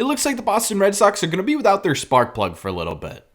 it looks like the Boston Red Sox are going to be without their spark plug for a little bit.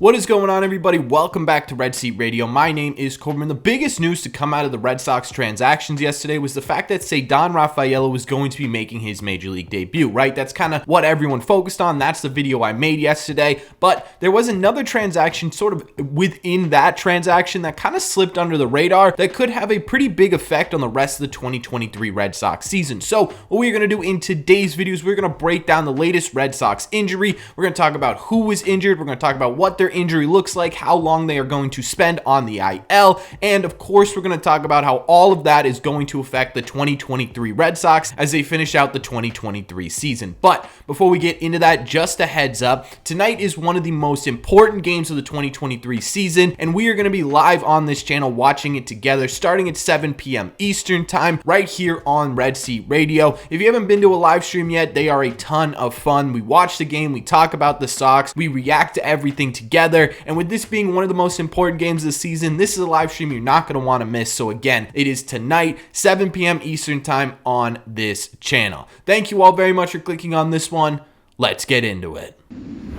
What is going on, everybody? Welcome back to Red Seat Radio. My name is Corbin. The biggest news to come out of the Red Sox transactions yesterday was the fact that Ceddanne Rafaela was going to be making his Major League debut, right? That's kind of what everyone focused on. That's the video I made yesterday. But there was another transaction sort of within that transaction that kind of slipped under the radar that could have a pretty big effect on the rest of the 2023 Red Sox season. So what we're going to do in today's video is we're going to break down the latest Red Sox injury. We're going to talk about who was injured. We're going to talk about what their injury looks like, how long they are going to spend on the IL, and of course we're going to talk about how all of that is going to affect the 2023 Red Sox as they finish out the 2023 season. But before we get into that, just a heads up, tonight is one of the most important games of the 2023 season, and we are going to be live on this channel watching it together starting at 7 p.m. Eastern time right here on Red Seat Radio. If you haven't been to a live stream yet, they are a ton of fun. We watch the game, we talk about the Sox, we react to everything together. And with this being one of the most important games of the season, this is a live stream you're not going to want to miss. So again, it is tonight, 7 p.m. Eastern time on this channel. Thank you all very much for clicking on this one. Let's get into it.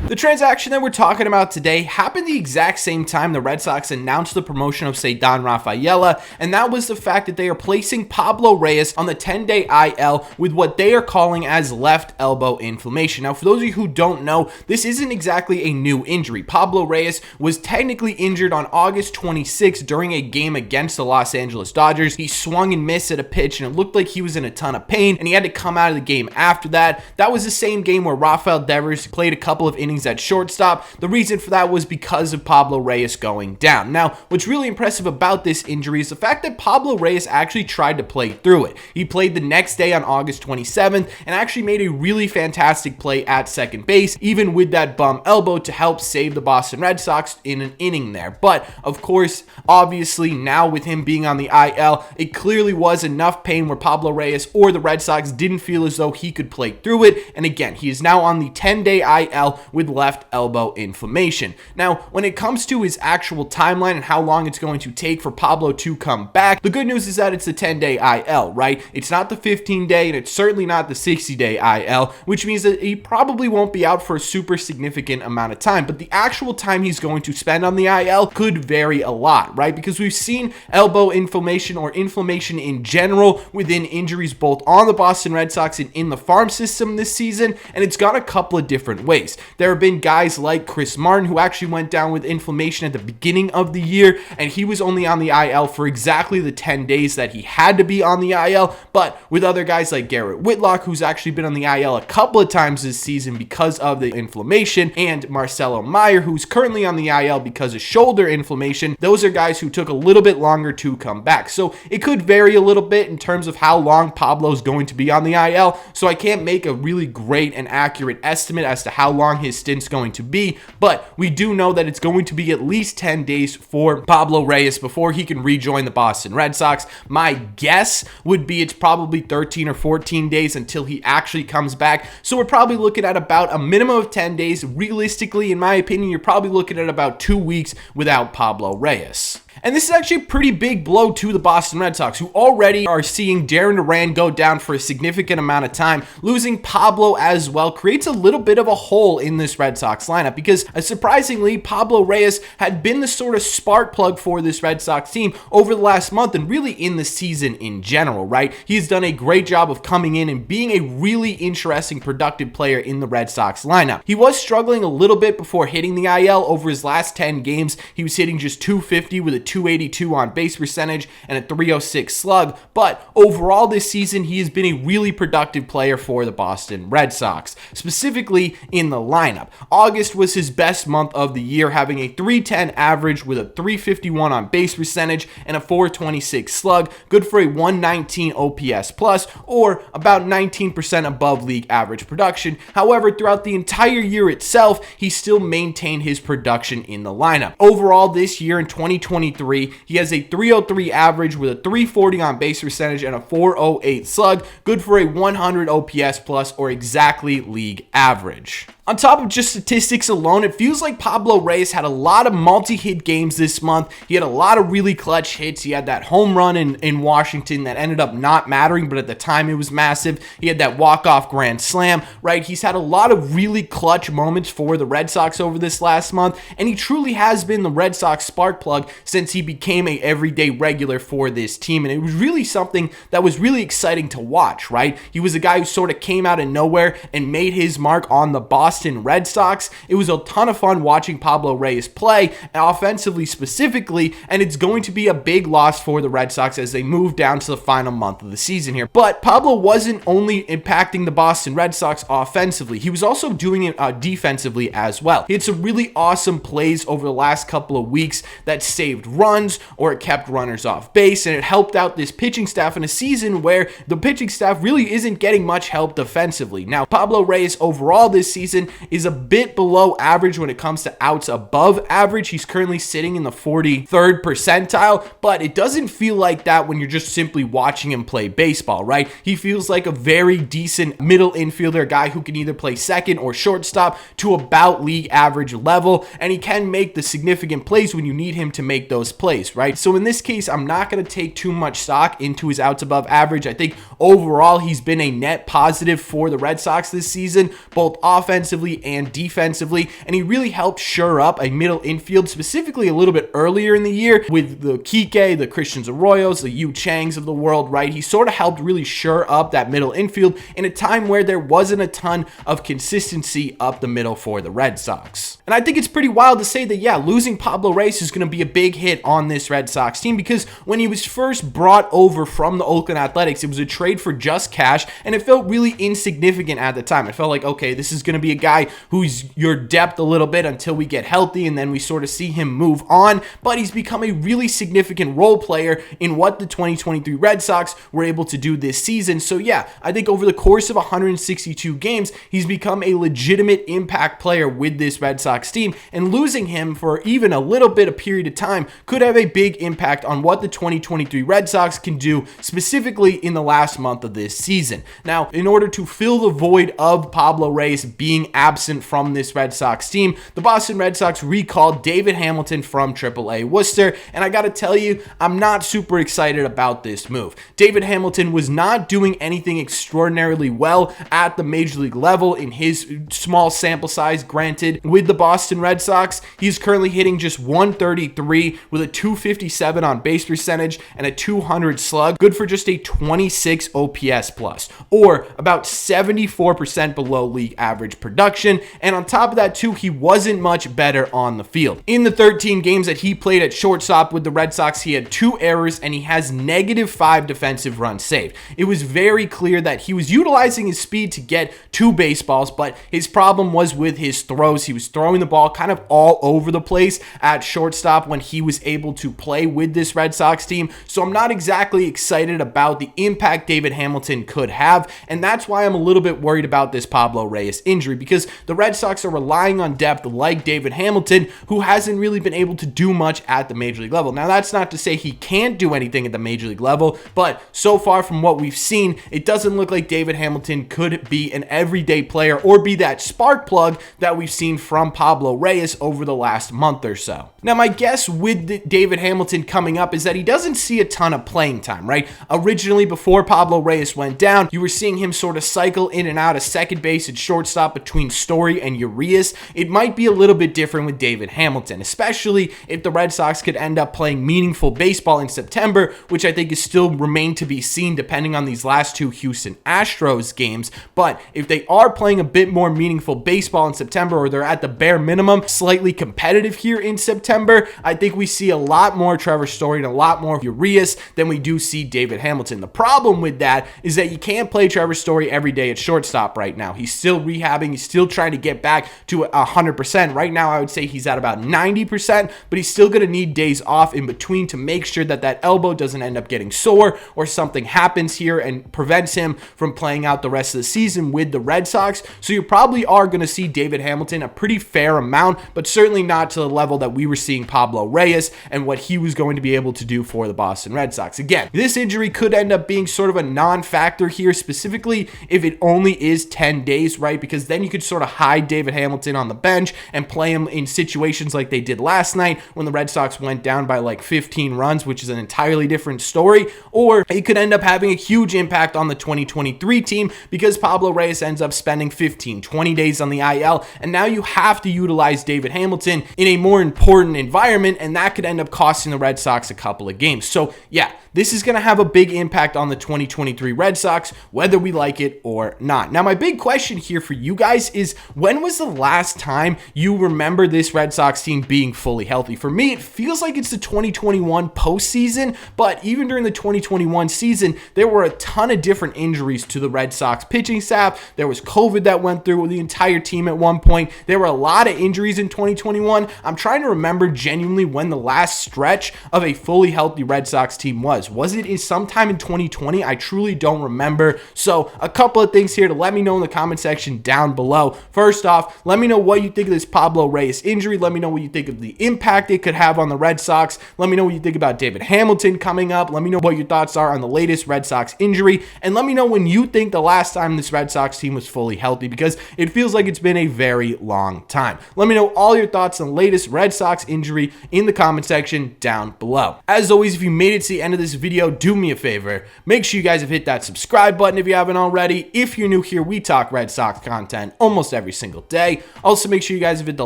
The transaction that we're talking about today happened the exact same time the Red Sox announced the promotion of Ceddanne Rafaela, and that was the fact that they are placing Pablo Reyes on the 10-day IL with what they are calling as left elbow inflammation. Now, for those of you who don't know, this isn't exactly a new injury. Pablo Reyes was technically injured on August 26th during a game against the Los Angeles Dodgers. He swung and missed at a pitch, and it looked like he was in a ton of pain, and he had to come out of the game after that. That was the same game where Rafael Devers played a couple of innings at shortstop. The reason for that was because of Pablo Reyes going down. Now, what's really impressive about this injury is the fact that Pablo Reyes actually tried to play through it. He played the next day on August 27th and actually made a really fantastic play at second base, even with that bum elbow, to help save the Boston Red Sox in an inning there. But, of course, obviously, now with him being on the IL, it clearly was enough pain where Pablo Reyes or the Red Sox didn't feel as though he could play through it. And again, he is now on the 10-day IL with left elbow inflammation. Now, when it comes to his actual timeline and how long it's going to take for Pablo to come back, the good news is that it's the 10-day IL, right? It's not the 15-day and it's certainly not the 60-day IL, which means that he probably won't be out for a super significant amount of time, but the actual time he's going to spend on the IL could vary a lot, right? Because we've seen elbow inflammation or inflammation in general within injuries both on the Boston Red Sox and in the farm system this season, and it's gone a couple of different ways. There have been guys like Chris Martin who actually went down with inflammation at the beginning of the year, and he was only on the IL for exactly the 10 days that he had to be on the IL. But with other guys like Garrett Whitlock, who's actually been on the IL a couple of times this season because of the inflammation, and Marcelo Meyer, who's currently on the IL because of shoulder inflammation, those are guys who took a little bit longer to come back. So it could vary a little bit in terms of how long Pablo's going to be on the IL, so I can't make a really great and accurate estimate as to how long his stint's going to be, but we do know that it's going to be at least 10 days for Pablo Reyes before he can rejoin the Boston Red Sox. My guess would be it's probably 13 or 14 days until he actually comes back, so we're probably looking at about a minimum of 10 days. Realistically, in my opinion, you're probably looking at about 2 weeks without Pablo Reyes. And this is actually a pretty big blow to the Boston Red Sox, who already are seeing Darren Duran go down for a significant amount of time. Losing Pablo as well creates a little bit of a hole in this Red Sox lineup because, surprisingly, Pablo Reyes had been the sort of spark plug for this Red Sox team over the last month and really in the season in general, right? He's done a great job of coming in and being a really interesting, productive player in the Red Sox lineup. He was struggling a little bit before hitting the IL. Over his last 10 games, he was hitting just .250 with a 282 on base percentage and a 306 slug, but overall this season he has been a really productive player for the Boston Red Sox, specifically in the lineup. August was his best month of the year, having a 310 average with a 351 on base percentage and a 426 slug, good for a 119 OPS plus, or about 19% above league average production. However, throughout the entire year itself, he still maintained his production in the lineup. Overall this year in 2023, he has a 303 average with a 340 on base percentage and a 408 slug, good for a 100 OPS plus, or exactly league average. On top of just statistics alone, it feels like Pablo Reyes had a lot of multi-hit games this month. He had a lot of really clutch hits. He had that home run in Washington that ended up not mattering, but at the time it was massive. He had that walk-off grand slam, right? He's had a lot of really clutch moments for the Red Sox over this last month, and he truly has been the Red Sox spark plug since he became a everyday regular for this team, and it was really something that was really exciting to watch, right? He was a guy who sort of came out of nowhere and made his mark on the Boston Red Sox. It was a ton of fun watching Pablo Reyes play, offensively specifically, and it's going to be a big loss for the Red Sox as they move down to the final month of the season here. But Pablo wasn't only impacting the Boston Red Sox offensively, he was also doing it defensively as well. He had some really awesome plays over the last couple of weeks that saved runs or it kept runners off base, and it helped out this pitching staff in a season where the pitching staff really isn't getting much help defensively. Now, Pablo Reyes overall this season is a bit below average when it comes to outs above average. He's currently sitting in the 43rd percentile, but it doesn't feel like that when you're just simply watching him play baseball, right? He feels like a very decent middle infielder, a guy who can either play second or shortstop to about league average level, and he can make the significant plays when you need him to make those plays, right? So in this case, I'm not going to take too much stock into his outs above average. I think overall he's been a net positive for the Red Sox this season, both offensively and defensively, and he really helped shore up a middle infield, specifically a little bit earlier in the year with the Kike, the Christian Arroyos, the Yu Changs of the world, right? He sort of helped really shore up that middle infield in a time where there wasn't a ton of consistency up the middle for the Red Sox. And I think it's pretty wild to say that, yeah, losing Pablo Reyes is going to be a big hit on this Red Sox team, because when he was first brought over from the Oakland Athletics, it was a trade for just cash, and it felt really insignificant at the time. It felt like, okay, this is going to be a guy who's your depth a little bit until we get healthy, and then we sort of see him move on, but he's become a really significant role player in what the 2023 Red Sox were able to do this season. So yeah, I think over the course of 162 games, he's become a legitimate impact player with this Red Sox team, and losing him for even a little bit of period of time could have a big impact on what the 2023 Red Sox can do, specifically in the last month of this season. Now, in order to fill the void of Pablo Reyes being absent from this Red Sox team, the Boston Red Sox recalled David Hamilton from AAA Worcester, and I gotta tell you, I'm not super excited about this move. David Hamilton was not doing anything extraordinarily well at the major league level in his small sample size, granted, with the Boston Red Sox. He's currently hitting just 133 with a 257 on base percentage and a 200 slug, good for just a 26 OPS plus, or about 74% below league average production. And on top of that too, he wasn't much better on the field. In the 13 games that he played at shortstop with the Red Sox, he had 2 errors and he has -5 defensive runs saved. It was very clear that he was utilizing his speed to get 2 baseballs, but his problem was with his throws. He was throwing the ball kind of all over the place at shortstop when he was able to play with this Red Sox team. So I'm not exactly excited about the impact David Hamilton could have, and that's why I'm a little bit worried about this Pablo Reyes injury, because the Red Sox are relying on depth like David Hamilton, who hasn't really been able to do much at the major league level. Now, that's not to say he can't do anything at the major league level, but so far from what we've seen, it doesn't look like David Hamilton could be an everyday player or be that spark plug that we've seen from Pablo Reyes over the last month or so. Now, my guess with David Hamilton coming up is that he doesn't see a ton of playing time, right? Originally, before Pablo Reyes went down, you were seeing him sort of cycle in and out of second base and shortstop between Story and Urias. It might be a little bit different with David Hamilton, especially if the Red Sox could end up playing meaningful baseball in September, which I think is still remain to be seen depending on these last 2 Houston Astros games. But if they are playing a bit more meaningful baseball in September, or they're at the bare minimum slightly competitive here in September, I think we see a lot more Trevor Story and a lot more Urias than we do see David Hamilton. The problem with that is that you can't play Trevor Story every day at shortstop right now. He's still rehabbing. He's still trying to get back to 100%. Right now, I would say he's at about 90%, but he's still going to need days off in between to make sure that that elbow doesn't end up getting sore or something happens here and prevents him from playing out the rest of the season with the Red Sox. So you probably are going to see David Hamilton a pretty fair amount, but certainly not to the level that we were seeing Pablo Reyes and what he was going to be able to do for the Boston Red Sox. Again, this injury could end up being sort of a non-factor here, specifically if it only is 10 days, right? Because then you could could sort of hide David Hamilton on the bench and play him in situations like they did last night when the Red Sox went down by like 15 runs, which is an entirely different story, or it could end up having a huge impact on the 2023 team because Pablo Reyes ends up spending 15, 20 days on the IL, and now you have to utilize David Hamilton in a more important environment, and that could end up costing the Red Sox a couple of games. So yeah, this is going to have a big impact on the 2023 Red Sox, whether we like it or not. Now, my big question here for you guys is, when was the last time you remember this Red Sox team being fully healthy? For me, it feels like it's the 2021 postseason, but even during the 2021 season, there were a ton of different injuries to the Red Sox pitching staff. There was COVID that went through the entire team at one point. There were a lot of injuries in 2021. I'm trying to remember genuinely when the last stretch of a fully healthy Red Sox team was. Was it sometime in 2020? I truly don't remember. So a couple of things here to let me know in the comment section down below. First off, let me know what you think of this Pablo Reyes injury. Let me know what you think of the impact it could have on the Red Sox. Let me know what you think about David Hamilton coming up. Let me know what your thoughts are on the latest Red Sox injury. And let me know when you think the last time this Red Sox team was fully healthy, because it feels like it's been a very long time. Let me know all your thoughts on the latest Red Sox injury in the comment section down below. As always, if you made it to the end of this video, do me a favor. Make sure you guys have hit that subscribe button if you haven't already. If you're new here, we talk Red Sox content almost every single day. Also, make sure you guys have hit the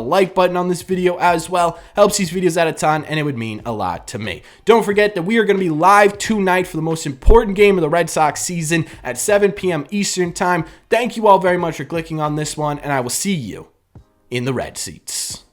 like button on this video as well. Helps these videos out a ton, and it would mean a lot to me. Don't forget that we are going to be live tonight for the most important game of the Red Sox season at 7 p.m. Eastern Time. Thank you all very much for clicking on this one, and I will see you in the Red Seats.